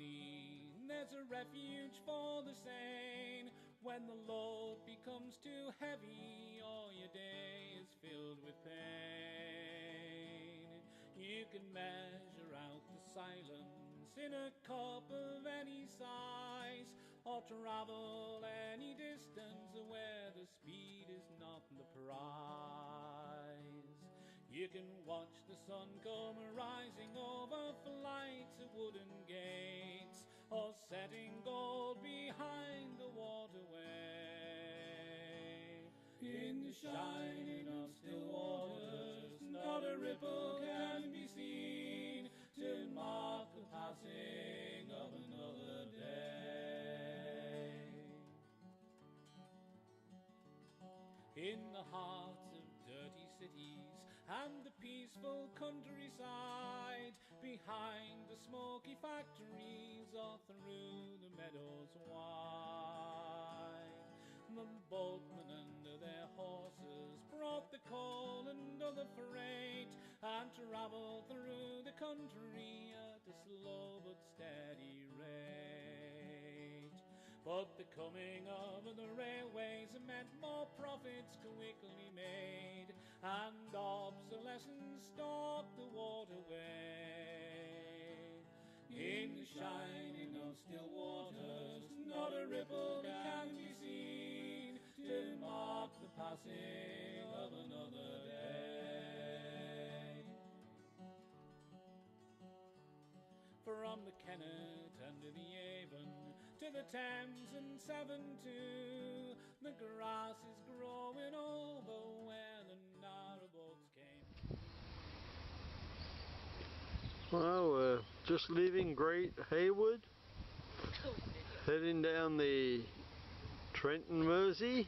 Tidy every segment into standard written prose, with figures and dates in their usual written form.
daily. There's a refuge for the sane when the load becomes too heavy or your day is filled with pain. You can measure out the silence in a cup of any size, or travel any distance where the speed is not the prize. You can watch the sun come rising over flights of wooden gates, or setting gold behind the waterway. In the shining of still waters, not a ripple can be seen to mark the passing of another day. In the heart of dirty cities and the peaceful countryside, behind the smoky factories or through the meadows wide, the boatmen under their horses brought the coal and other freight, and travelled through the country at a slow but steady rate. But the coming of the railways meant more profits quickly made, and obsolescence stalked the waterway. In the shining of still waters, not a ripple can be seen to mark the passing of another day. From the Kennet and the Avon to the Thames and Severn too, the grass is growing over where the narrowboats came. Well, we're just leaving Great Haywood, heading down the Trent and Mersey,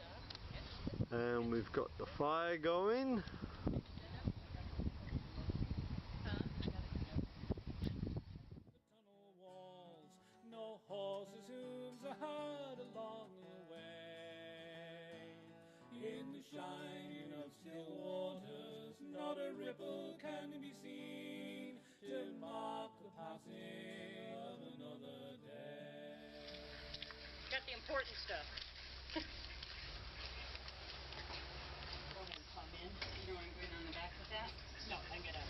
and we've got the fire going. The tunnel walls, no horses' hooves are heard along the way. In the shining of still waters, not a ripple can be seen to mark the passing of another day. Got the important stuff. Go ahead and plug in. You don't want to go in on the back with that? No, I get a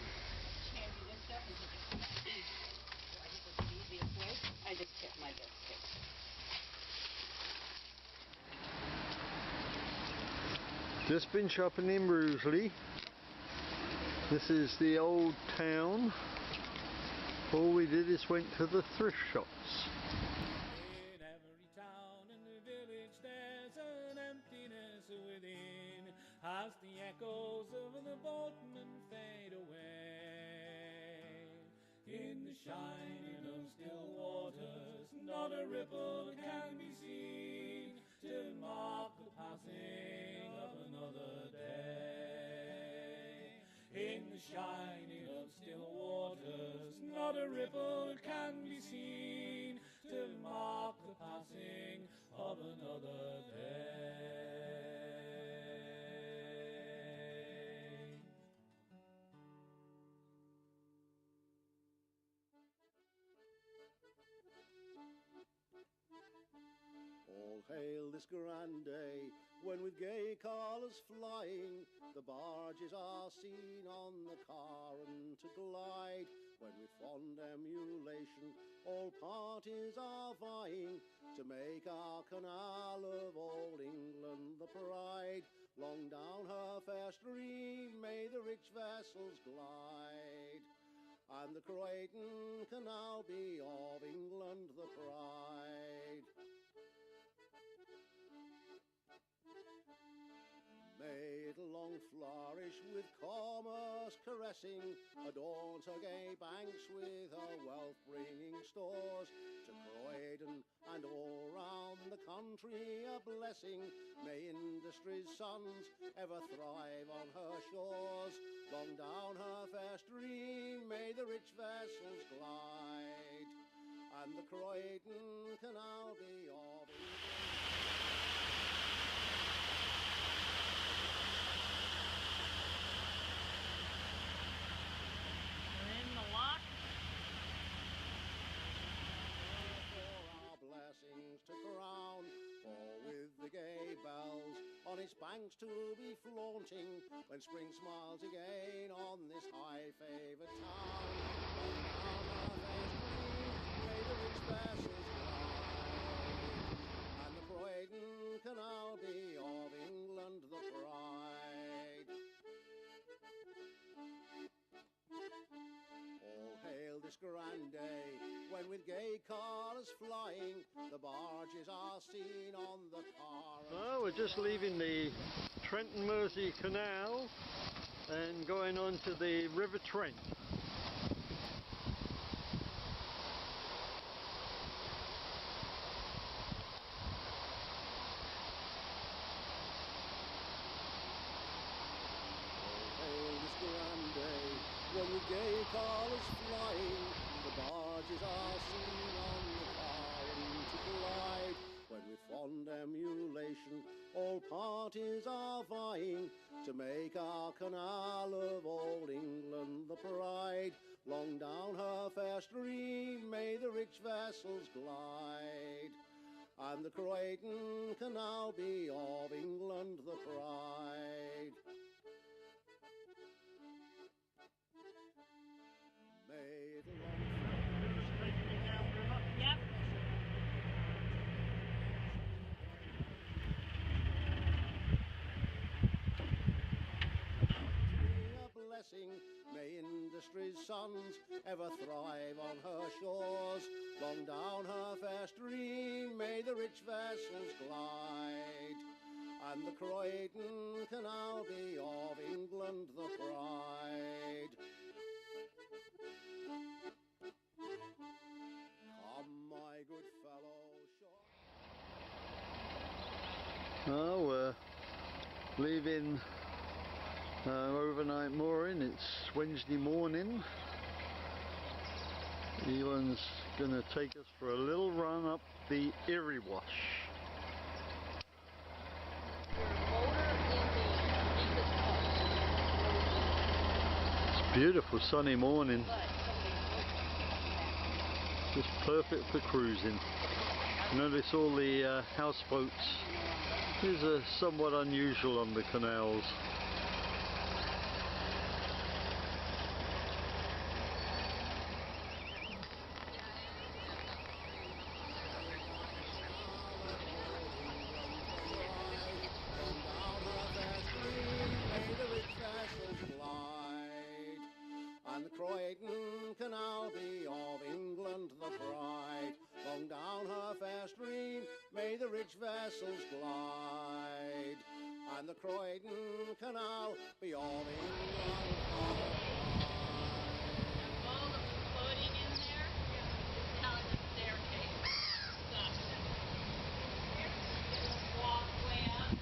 Mandy this stuff and take it to the back. So I think it's the easiest way. I just tip my disc tip. Just been shopping in Rusley. This is the old town. All we did is went to the thrift shops. In every town and the village there's an emptiness within, as the echoes of the boatmen fade away. In the shining of still waters, not a ripple can be seen to mark the passing of another day. In the shining of still waters, not a ripple can be seen to mark the passing of another day. All hail this grand day, when with gay colours flying, the barges are seen on the current to glide. When with fond emulation all parties are vying to make our canal of old England the pride. Long down her fair stream may the rich vessels glide, and the Croydon Canal be of England the pride. May it long flourish with commerce caressing, adorns her gay banks with her wealth-bringing stores. To Croydon and all round the country a blessing, may industry's sons ever thrive on her shores. Long down her fair stream may the rich vessels glide, and the Croydon Canal be of England. Lock. on its banks to be flaunting, when spring smiles again on this high favoured town. Long down her fair stream may the rich vessels glide, and the Croydon Canal be of England the pride. All hail this grand day, when with gay colours flying, the barges are seen on the car. Well, we're just leaving the Trent and Mersey Canal and going on to the River Trent. When with gay colours flying, the barges are seen on the Carron to glide. When with fond emulation, all parties are vying to make our canal of old England the pride. Long down her fair stream may the rich vessels glide, and the Croydon Canal be of England the pride. Yep. A blessing, may industry's sons ever thrive on her shores. Long down her fair stream may the rich vessels glide, and the Croydon Canal be of England the pride. Come, my good fellow, Well, we're leaving overnight mooring. It's Wednesday morning. Yvonne's going to take us for a little run up the Erewash. It's a beautiful sunny morning. Just perfect for cruising. Notice all the houseboats. These are somewhat unusual on the canals. And the Croydon Canal be of England the pride. Long down her fair stream may the rich vessels glide, and the Croydon Canal be of England the pride. All the floating in there is how the staircase stops it. Here's the walkway up.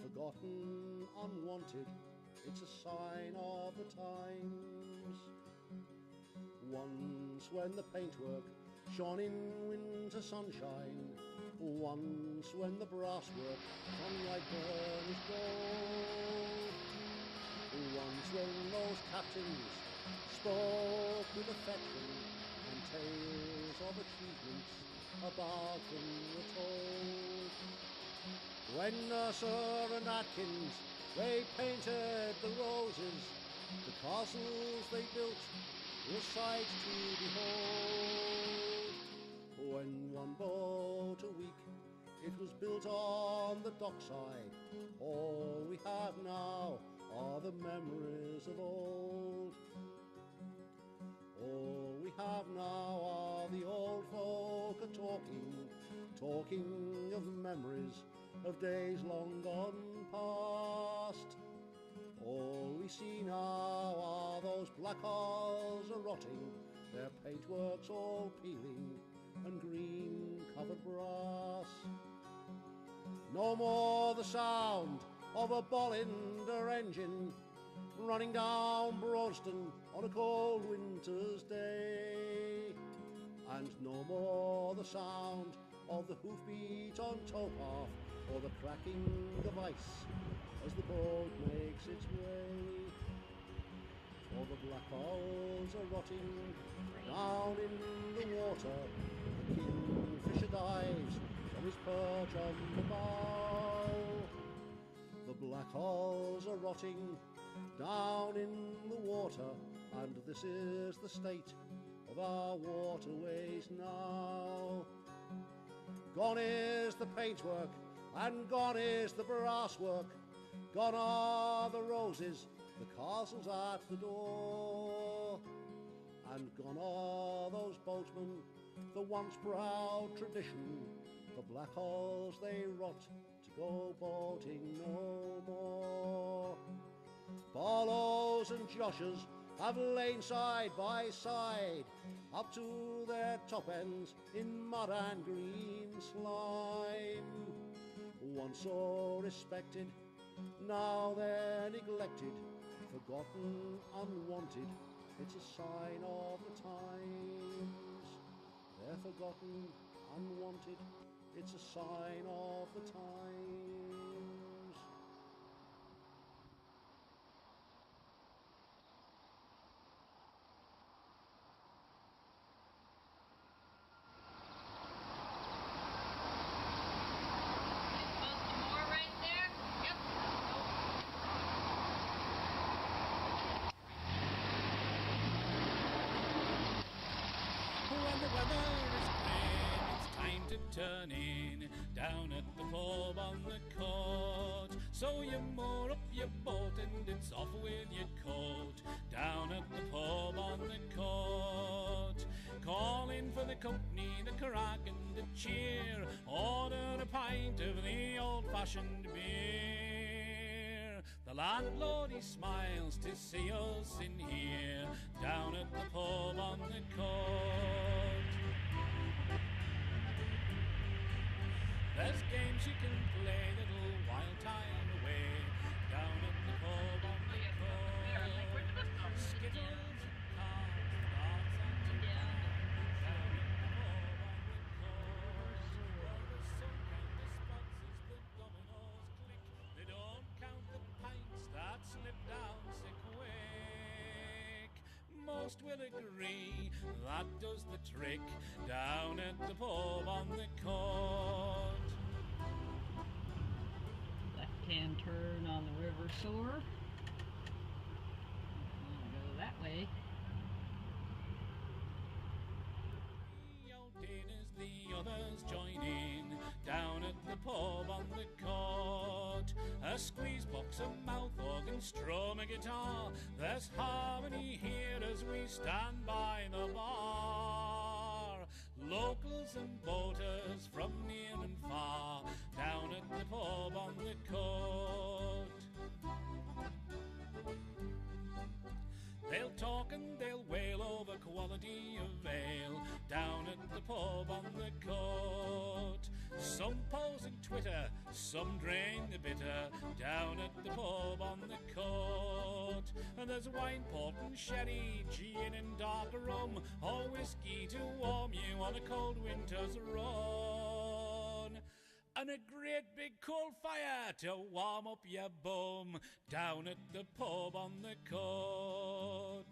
Forgotten, unwanted, it's a sign of the times. Once when the paintwork shone in winter sunshine, once when the brasswork shone like burnished gold, once when those captains spoke with affection and tales of achievements about them were told. When Soar and Atkins, they painted the roses, the castles they built were sights to behold. When one boat a week it was built on the dockside, all we have now are the memories of old. All we have now are the old folk talking of memories of days long gone past. All we see now are those black hulls a-rotting, their paintworks all peeling and green covered brass. No more the sound of a Bollinger engine, running down Bronston on a cold winter's day. And no more the sound of the hoofbeat on towpath or the cracking of ice as the boat makes its way. For the black hulls are rotting down in the water, the kingfisher dives from his perch on the bow. The black hulls are rotting down in the water, and this is the state of our waterways now. Gone is the paintwork, and gone is the brasswork, gone are the roses, the castles at the door, and gone are those boatmen, the once proud tradition. The black hulls they rot to go boating no more. Barlows and Joshes have lain side by side up to their top ends in mud and green slime. Once so respected, now they're neglected, forgotten, unwanted. It's a sign of the times. They're forgotten, unwanted. It's a sign of the times. Turn in down at the pub on the court. So you moor up your boat and it's off with your coat. Down at the pub on the court, calling for the company, the crack and the cheer. Order a pint of the old-fashioned beer. The landlord he smiles to see us in here. Down at the pub on the court. There's games you can play, little while time away. Down at the pub on the court, skittles and cards, darts and down at the pub on the court. While the sun count the spots as the dominoes click, they don't count the pints that slip down so quick. Most will agree that does the trick. Down at the pub on the court. Left-hand turn on the river Soar. Go that way. Out in as the others join in. Down at the pub on the court. A squeeze box, a mouth organ, strum a guitar. There's harmony here as we stand by the bar. Locals and boaters from near and far. Down at the pub on the court. They'll talk and they'll wail over quality of ale. Down at the pub on the court. Some pose and twitter, some drain the bitter. Down at the pub on the court. And there's wine, port and sherry, gin and dark rum, or whiskey to warm you on a cold winter's run. And a great big coal fire to warm up your bum. Down at the pub on the court.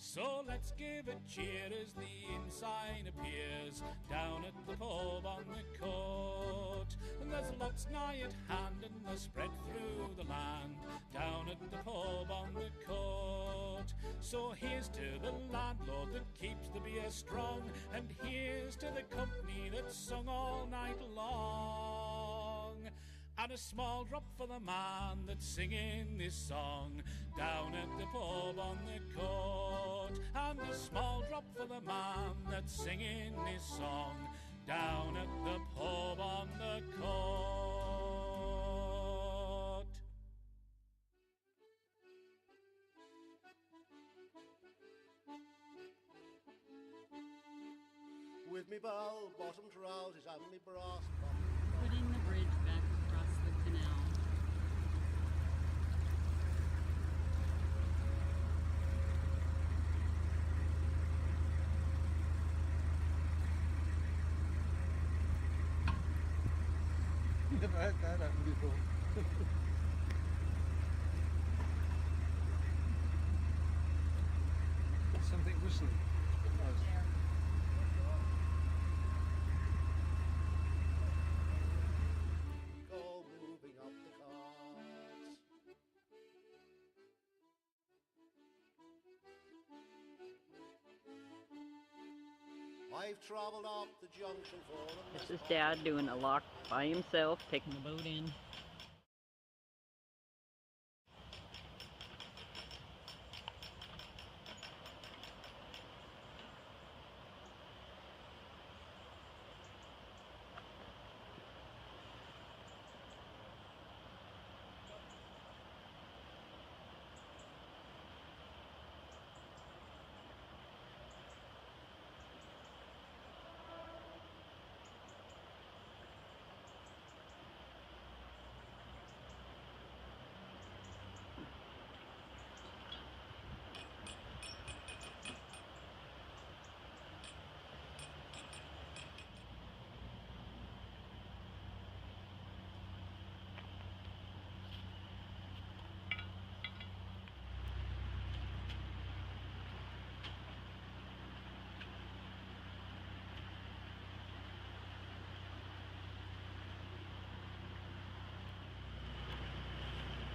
So let's give a cheer as the ensign appears. Down at the pub on the court. And there's lots nigh at hand and they're spread through the land. Down at the pub on the court. So here's to the landlord that keeps the beer strong, and here's to the company that's sung all night long. And a small drop for the man that's singing this song. Down at the pub on the court. And a small drop for the man that's singing this song. Down at the pub on the court. With me bell-bottom trousers and me brass Putting the bridge back across the canal. Never had that happen before. Something whistling. Nice. Go moving up the cards. I've travelled up the junction for a This is Dad doing a lock by himself, taking the boat in.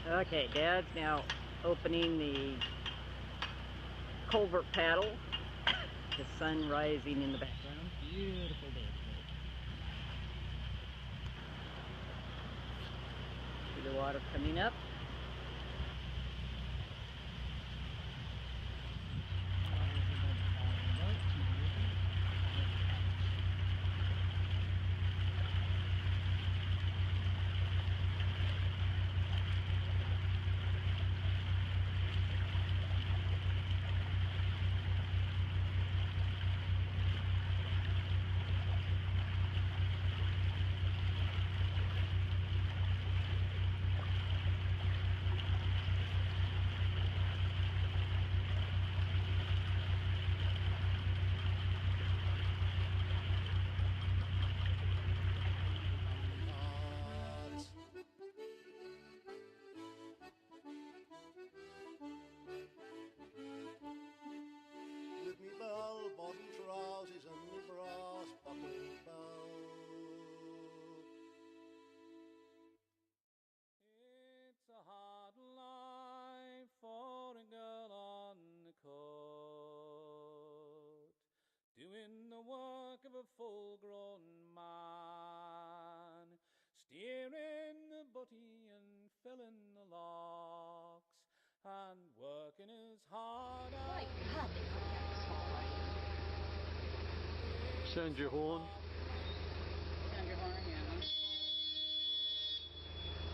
Okay, Dad's now opening the culvert paddle. The sun rising in the background. Beautiful day today. See the water coming up. with me bell-bottom trousers and me brass-bottom belt. It's a hard life for a girl on the coast, doing the work of a full-grown man, steering the butty and filling the locks, and working as hard as Sound your horn. Sound your horn, yeah.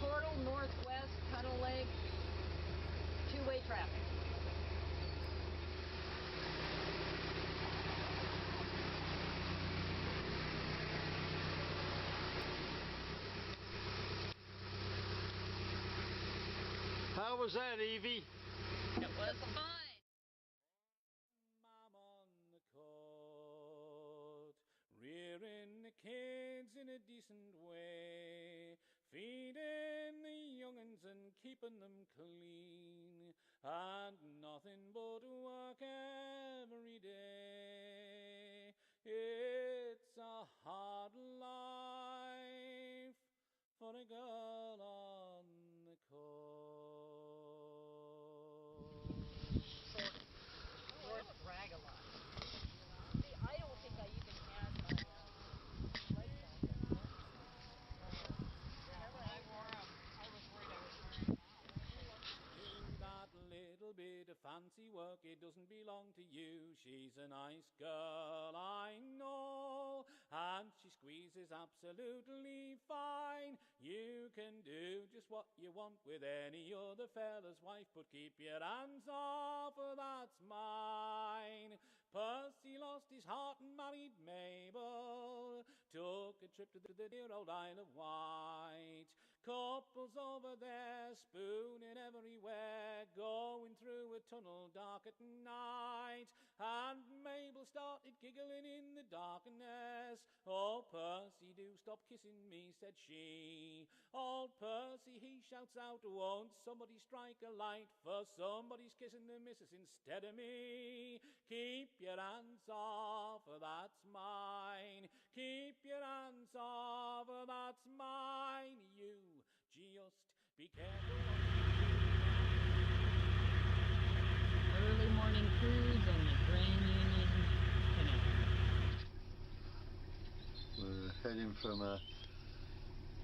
Portal, northwest, Tunnel Lake, two-way traffic. How was that, Evie? It was fine. Mom on the coat, rearing the kids in a decent way, feeding the young'uns and keeping them clean, and nothing but work every day. It's a hard life for a girl on the coast. Works brag a lot. See, I don't think I even had my legs on yet. Remember, I wore them. I was worried I was wearing them out. Do that little bit of fancy work, it doesn't belong to you. She's a nice girl, I know, and she squeezes absolutely fine. You can do just what you want with any other fella's wife, but keep your hands off her, that's mine. Percy lost his heart and married Mabel, took a trip to the dear old Isle of Wight. Couples over there, spooning everywhere, going through a tunnel dark at night. And Mabel started giggling in the darkness. "Oh, Percy, do stop kissing me," said she. Old Percy, he shouts out, "Won't somebody strike a light, for somebody's kissing the missus instead of me. Keep your hands off, that's mine. Keep your hands off, that's mine. You just be careful." Early morning cruise on the Grand Union Canal. We're heading from a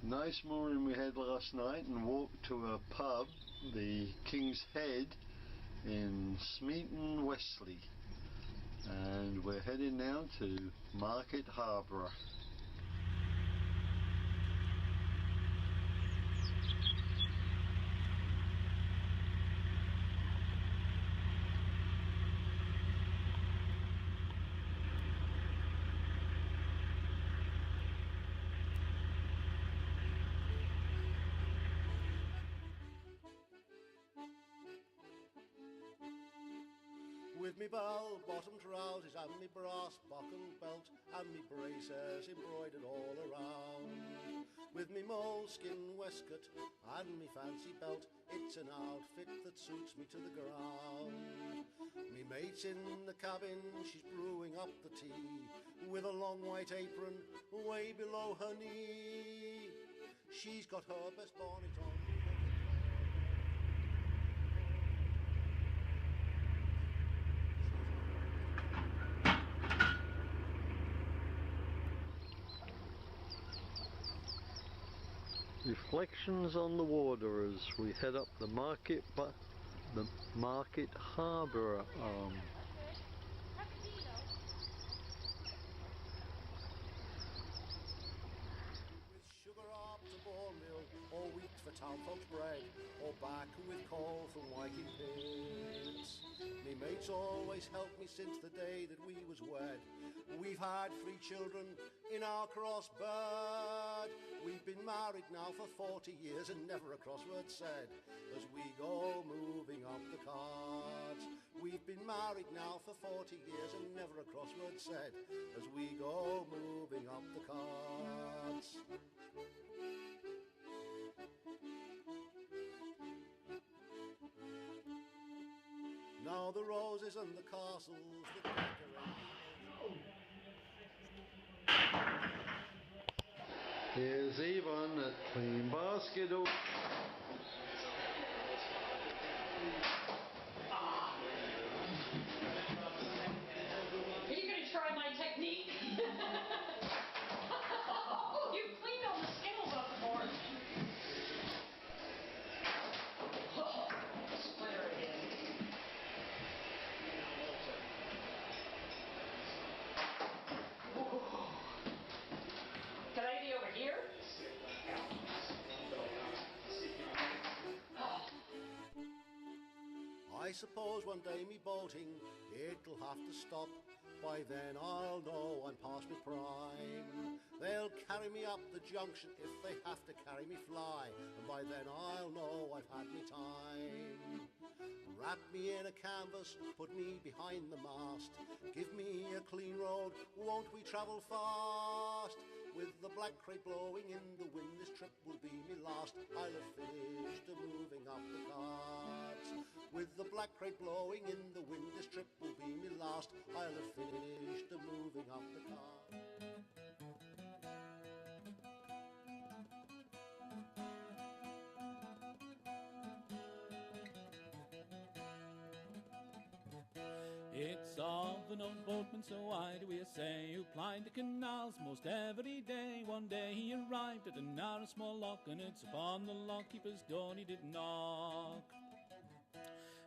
nice morning we had last night and walked to a pub, the King's Head in Smeaton, Wesley. And we're heading now to Market Harborough. With me bell-bottom trousers and me brass buckled belt and me braces embroidered all around. With me moleskin waistcoat and me fancy belt, it's an outfit that suits me to the ground. Me mate's in the cabin, she's brewing up the tea, with a long white apron way below her knee. She's got her best bonnet on. Reflections on the water as we head up the Market Harborough arm. With sugar up to bone meal, or wheat for town folks' bread, or back with coal from Wyking pits. Me mates always helped me since the day that we was wed. We've had 3 children in our crossbird. We've been married now for 40 years and never a crossword said as we go moving up the cards. We've been married now for 40 years and never a crossword said as we go moving up the cards. Now the roses and the castles that decorate. Here's Yvonne at Clean Basket. Are you going to try my technique? Oh, you cleaned all the skittles off the board. Oh, splitter again. Can I be over here? I suppose one day me boating, it'll have to stop. By then I'll know I'm past me prime. They'll carry me up the junction if they have to carry me fly, and by then I'll know I've had me time. Wrap me in a canvas, put me behind the mast, give me a clean road, won't we travel fast? With the black crate blowing in the wind, this trip will be me last. I'll have finished moving up the cards. With the black crate blowing in the wind, this trip will be me last. I'll have finished moving up the cards. It's of an old boatman, so wide we say, who plied the canals most every day. One day he arrived at a narrow small lock, and it's upon the lockkeeper's door he did knock.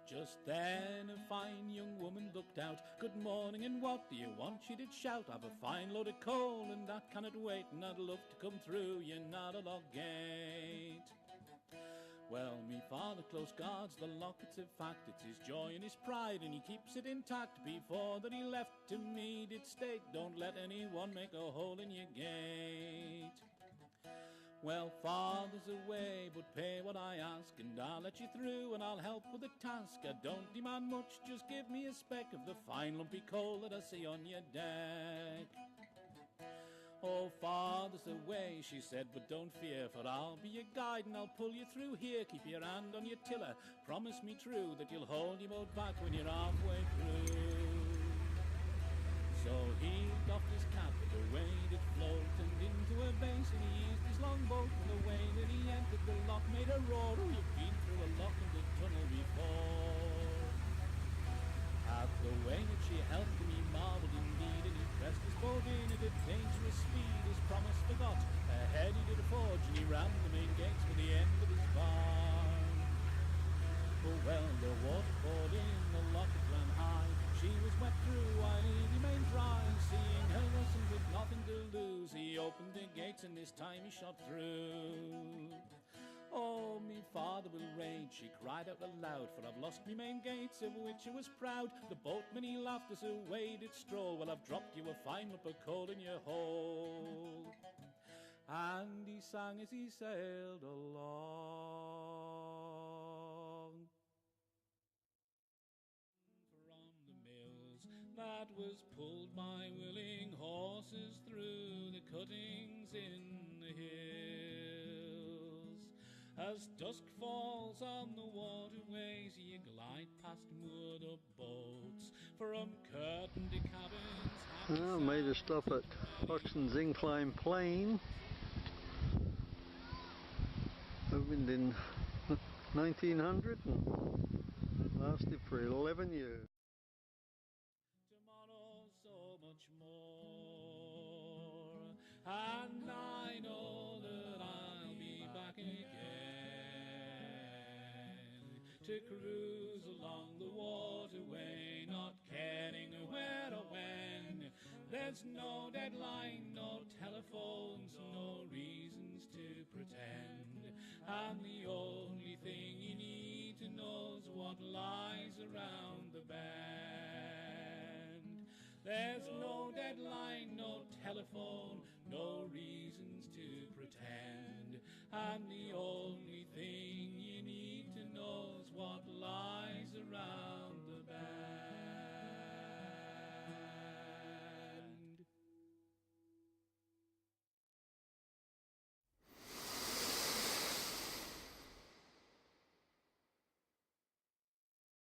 Just then a fine young woman looked out. "Good morning, and what do you want?" she did shout. "I've a fine load of coal, and that cannot wait, and I'd love to come through your narrow lock gate." Well, me father close guards the lock, it's a fact, it's his joy and his pride, and he keeps it intact. Before that he left to me did state, "Don't let anyone make a hole in your gate." Well, father's away, but pay what I ask, and I'll let you through and I'll help with the task. I don't demand much, just give me a speck of the fine lumpy coal that I see on your deck. Oh, father's away, she said, but don't fear, for I'll be your guide and I'll pull you through here. Keep your hand on your tiller, promise me true that you'll hold your boat back when you're halfway through. So he doffed his cap, but the way it floated into a basin, he eased his longboat, and the way that he entered the lock made a roar. Oh, you've been through a lock in the tunnel before. At the way that she helped him, he marvelled indeed, and he pressed his boat in at a dangerous speed. His promise forgot, ahead he did a forge, and he rammed the main gates with the end of his barn. Oh well, the water poured in, the locket ran high, she was wet through while he remained dry. Seeing her thus and with nothing to lose, he opened the gates and this time he shot through. Oh, me father will rage, she cried out aloud, for I've lost me main gates, of which I was proud. The boatman he laughed as away did stroll, well, I've dropped you a fine lump of coal in your hole. And he sang as he sailed along. From the mills that was pulled by willing horses through the cuttings in the hills. As dusk falls on the waterways, you glide past moored up boats from curtained cabins. Made a stop at Hodgson's Incline Plain. Opened in 1900 and lasted for 11 years. Tomorrow so much more, and I know that I'll be back again to cruise along the waterway, not caring where or when. There's no deadline, no telephones, no reasons to pretend, and the only thing you need to know is what lies around the bend. There's no deadline, no telephone, no reasons to pretend, and the only